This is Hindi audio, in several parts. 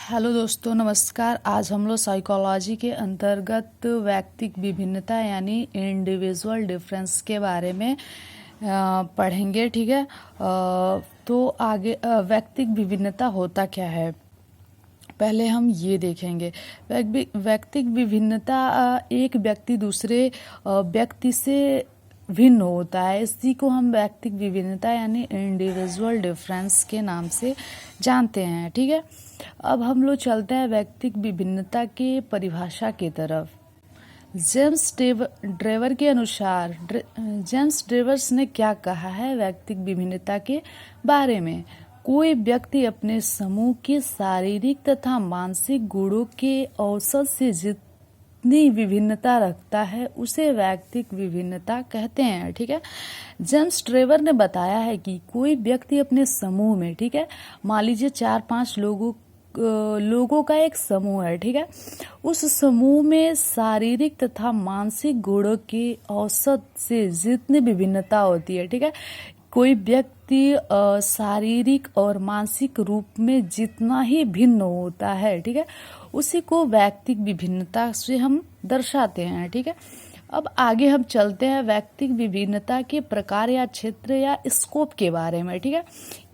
हेलो दोस्तों, नमस्कार। आज हम लोग साइकोलॉजी के अंतर्गत व्यक्तिक विभिन्नता यानी इंडिविजुअल डिफरेंस के बारे में पढ़ेंगे। ठीक है। तो आगे व्यक्तिक विभिन्नता होता क्या है, पहले हम ये देखेंगे। व्यक्तिक विभिन्नता एक व्यक्ति दूसरे व्यक्ति से भिन्न होता है। इसी को हम व्यक्तिक विभिन्नता यानी इंडिविजुअल डिफरेंस के नाम से जानते हैं। ठीक है। अब हम लोग चलते हैं व्यक्तिक विभिन्नता के परिभाषा की तरफ। जेम्स ड्रेवर के अनुसार जेम्स ड्रेवर्स ने क्या कहा है व्यक्तिक विभिन्नता के बारे में? कोई व्यक्ति अपने समूह के शारीरिक तथा मानसिक गुणों के औसत से जितनी विभिन्नता रखता है उसे व्यक्तिक विभिन्नता कहते हैं। ठीक है। जेम्स ड्रेवर ने बताया है कि कोई व्यक्ति अपने समूह में, ठीक है, मान लीजिए 4-5 लोगों का एक समूह है। ठीक है। उस समूह में शारीरिक तथा मानसिक गुणों के औसत से जितनी विभिन्नता होती है, ठीक है, कोई व्यक्ति शारीरिक और मानसिक रूप में जितना ही भिन्न होता है, ठीक है, उसी को व्यक्तिक विभिन्नता से हम दर्शाते हैं। ठीक है। अब आगे हम चलते हैं व्यक्तिक विभिन्नता के प्रकार या क्षेत्र या स्कोप के बारे में। ठीक है,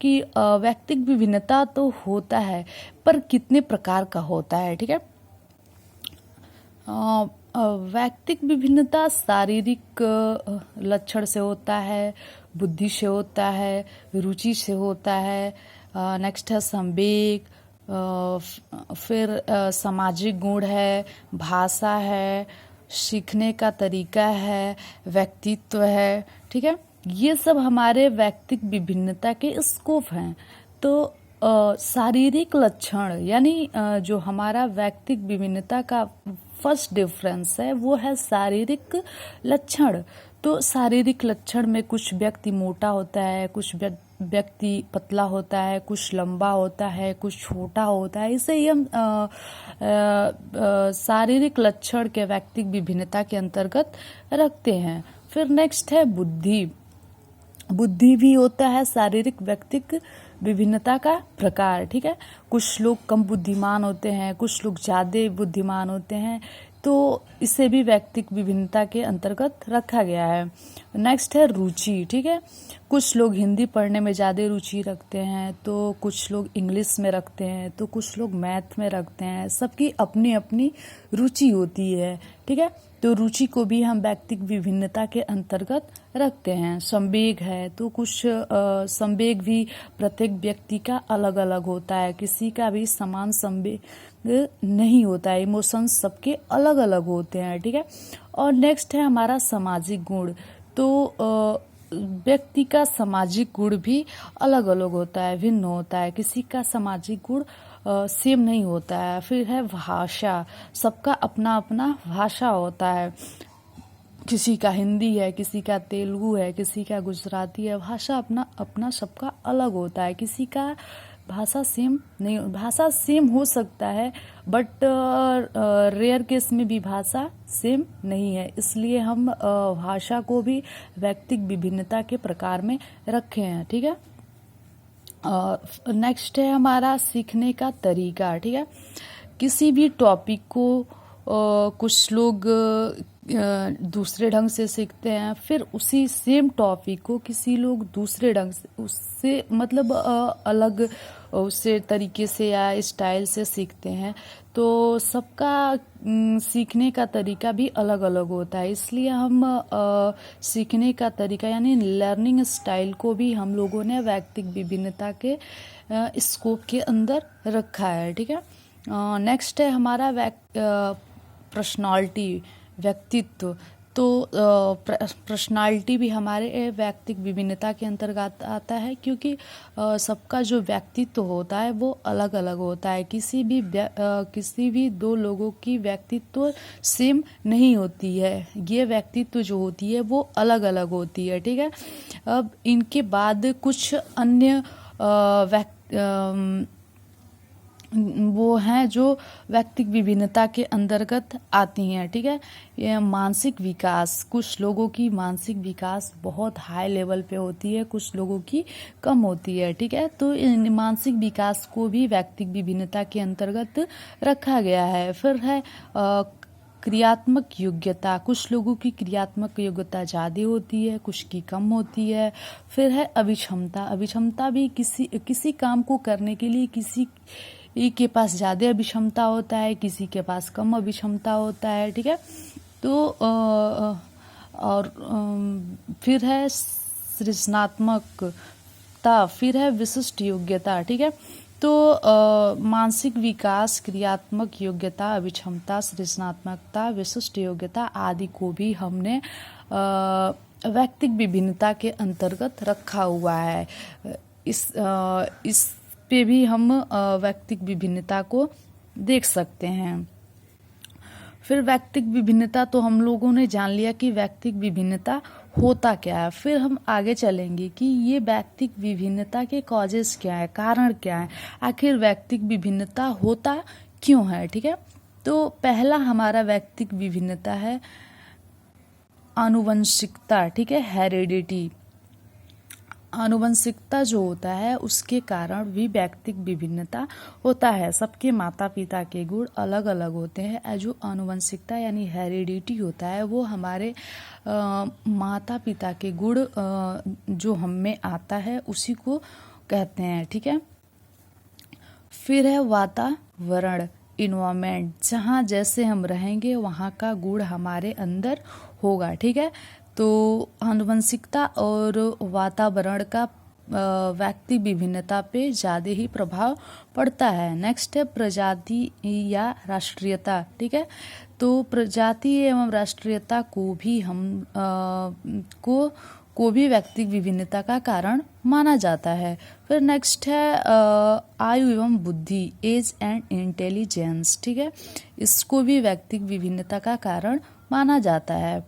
कि व्यक्तिक विभिन्नता तो होता है पर कितने प्रकार का होता है। ठीक है। व्यक्तिक विभिन्नता शारीरिक लक्षण से होता है, बुद्धि से होता है, रुचि से होता है, नेक्स्ट है संवेग, फिर सामाजिक गुण है, भाषा है, सीखने का तरीका है, व्यक्तित्व है। ठीक है। ये सब हमारे व्यक्तिक विभिन्नता के स्कोप हैं। तो शारीरिक लक्षण यानी जो हमारा व्यक्तिक विभिन्नता का फर्स्ट डिफरेंस है वो है शारीरिक लक्षण। तो शारीरिक लक्षण में कुछ व्यक्ति मोटा होता है, कुछ व्यक्ति पतला होता है, कुछ लंबा होता है, कुछ छोटा होता है। इसे ही हम शारीरिक लक्षण के व्यक्तिक विभिन्नता के अंतर्गत रखते हैं। फिर नेक्स्ट है बुद्धि। बुद्धि भी होता है शारीरिक व्यक्तिक विभिन्नता का प्रकार। ठीक है। कुछ लोग कम बुद्धिमान होते हैं, कुछ लोग ज्यादा बुद्धिमान होते हैं, तो इसे भी व्यक्तिक विभिन्नता के अंतर्गत रखा गया है। नेक्स्ट है रुचि। ठीक है। कुछ लोग हिंदी पढ़ने में ज़्यादा रुचि रखते हैं, तो कुछ लोग इंग्लिश में रखते हैं, तो कुछ लोग मैथ में रखते हैं। सबकी अपनी अपनी रुचि होती है। ठीक है। तो रुचि को भी हम व्यक्तिक विभिन्नता के अंतर्गत रखते हैं। संवेग है तो कुछ संवेग भी प्रत्येक व्यक्ति का अलग अलग होता है, किसी का भी समान संवेग नहीं होता है। इमोशंस सबके अलग अलग होते हैं। ठीक है। और नेक्स्ट है हमारा सामाजिक गुण। तो व्यक्ति का सामाजिक गुण भी अलग अलग होता है, भिन्न होता है, किसी का सामाजिक गुण सेम नहीं होता है। फिर है भाषा। सबका अपना अपना भाषा होता है, किसी का हिंदी है, किसी का तेलुगु है, किसी का गुजराती है। भाषा अपना अपना सबका अलग होता है, किसी का भाषा सेम नहीं। भाषा सेम हो सकता है बट रेयर केस में भी भाषा सेम नहीं है, इसलिए हम भाषा को भी व्यक्तिक विभिन्नता के प्रकार में रखे हैं। ठीक है। नेक्स्ट है हमारा सीखने का तरीका। ठीक है। किसी भी टॉपिक को कुछ लोग दूसरे ढंग से सीखते हैं, फिर उसी सेम टॉपिक को किसी लोग दूसरे ढंग से, उससे मतलब अलग उससे तरीके से या स्टाइल से सीखते हैं। तो सबका सीखने का तरीका भी अलग अलग होता है, इसलिए हम सीखने का तरीका यानी लर्निंग स्टाइल को भी हम लोगों ने व्यक्तिक विभिन्नता के स्कोप के अंदर रखा है। ठीक है। नेक्स्ट है हमारा पर्सनालिटी, व्यक्तित्व। तो पर्सनालिटी भी हमारे व्यक्तिक विभिन्नता के अंतर्गत आता है, क्योंकि सबका जो व्यक्तित्व होता है वो अलग अलग होता है। किसी भी दो लोगों की व्यक्तित्व सेम नहीं होती है, ये व्यक्तित्व जो होती है वो अलग अलग होती है। ठीक है। अब इनके बाद कुछ अन्य वो हैं जो व्यक्तिक विभिन्नता के अंतर्गत आती हैं, ठीक है। ये मानसिक विकास, कुछ लोगों की मानसिक विकास बहुत हाई लेवल पे होती है, कुछ लोगों की कम होती है, ठीक है। तो इन मानसिक विकास को भी व्यक्तिक विभिन्नता के अंतर्गत रखा गया है। फिर है क्रियात्मक योग्यता, कुछ लोगों की क्रियात्मक योग्यता ज़्यादा होती है, कुछ की कम होती है। फिर है अभिक्षमता, अभिक्षमता भी किसी काम को करने के लिए किसी के पास ज़्यादा अभिक्षमता होता है, किसी के पास कम अभिक्षमता होता है, ठीक है। तो और फिर है सृजनात्मकता, फिर है विशिष्ट योग्यता, ठीक है। तो मानसिक विकास, क्रियात्मक योग्यता, अभिक्षमता, सृजनात्मकता, विशिष्ट योग्यता आदि को भी हमने व्यक्तिक विभिन्नता के अंतर्गत रखा हुआ है। इस पे भी हम व्यक्तिक विभिन्नता को देख सकते हैं। फिर व्यक्तिक विभिन्नता तो हम लोगों ने जान लिया कि व्यक्तिक विभिन्नता होता क्या है। फिर हम आगे चलेंगे कि ये व्यक्तिक विभिन्नता के कॉजेस क्या है, कारण क्या है, आखिर व्यक्तिक विभिन्नता होता क्यों है, ठीक है। तो पहला हमारा व्यक्तिक विभिन्नता है आनुवंशिकता, ठीक है, हेरिडिटी। आनुवंशिकता जो होता है उसके कारण भी व्यक्तिक विभिन्नता होता है। सबके माता पिता के गुण अलग अलग होते हैं। जो आनुवंशिकता यानी हेरिडिटी होता है वो हमारे माता पिता के गुण जो हम में आता है उसी को कहते हैं, ठीक है। फिर है वातावरण, इन्वायरमेंट, जहाँ जैसे हम रहेंगे वहाँ का गुण हमारे अंदर होगा, ठीक है। तो आनुवंशिकता और वातावरण का व्यक्ति विभिन्नता पे ज़्यादा ही प्रभाव पड़ता है। नेक्स्ट है प्रजाति या राष्ट्रीयता, ठीक है। तो प्रजाति एवं राष्ट्रीयता को भी हम को भी व्यक्तिक विभिन्नता का कारण माना जाता है। फिर नेक्स्ट है आयु एवं बुद्धि, एज एंड इंटेलिजेंस, ठीक है। इसको भी व्यक्तिक विभिन्नता का कारण माना जाता है।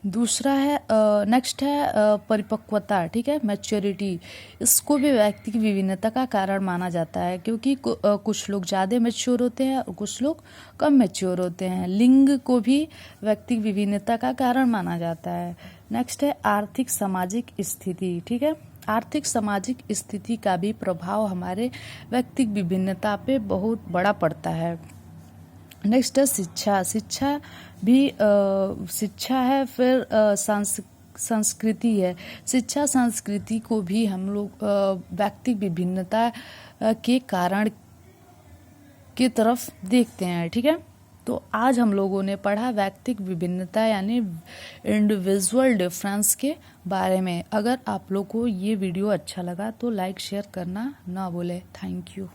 दूसरा है नेक्स्ट है परिपक्वता, ठीक है, मैच्योरिटी। इसको भी व्यक्ति की विभिन्नता का कारण माना जाता है क्योंकि कुछ लोग ज़्यादा मैच्योर होते हैं और कुछ लोग कम मैच्योर होते हैं। लिंग को भी व्यक्ति की विभिन्नता का कारण माना जाता है। नेक्स्ट है आर्थिक सामाजिक स्थिति, ठीक है। आर्थिक सामाजिक स्थिति का भी प्रभाव हमारे व्यक्तिक विभिन्नता पे बहुत बड़ा पड़ता है। नेक्स्ट है शिक्षा, शिक्षा भी शिक्षा है। फिर संस्कृति है, शिक्षा संस्कृति को भी हम लोग व्यक्तिक विभिन्नता के कारण की तरफ देखते हैं, ठीक है। तो आज हम लोगों ने पढ़ा व्यक्तिक विभिन्नता यानी इंडिविजुअल डिफरेंस के बारे में। अगर आप लोग को ये वीडियो अच्छा लगा तो लाइक शेयर करना ना भूले। Thank you.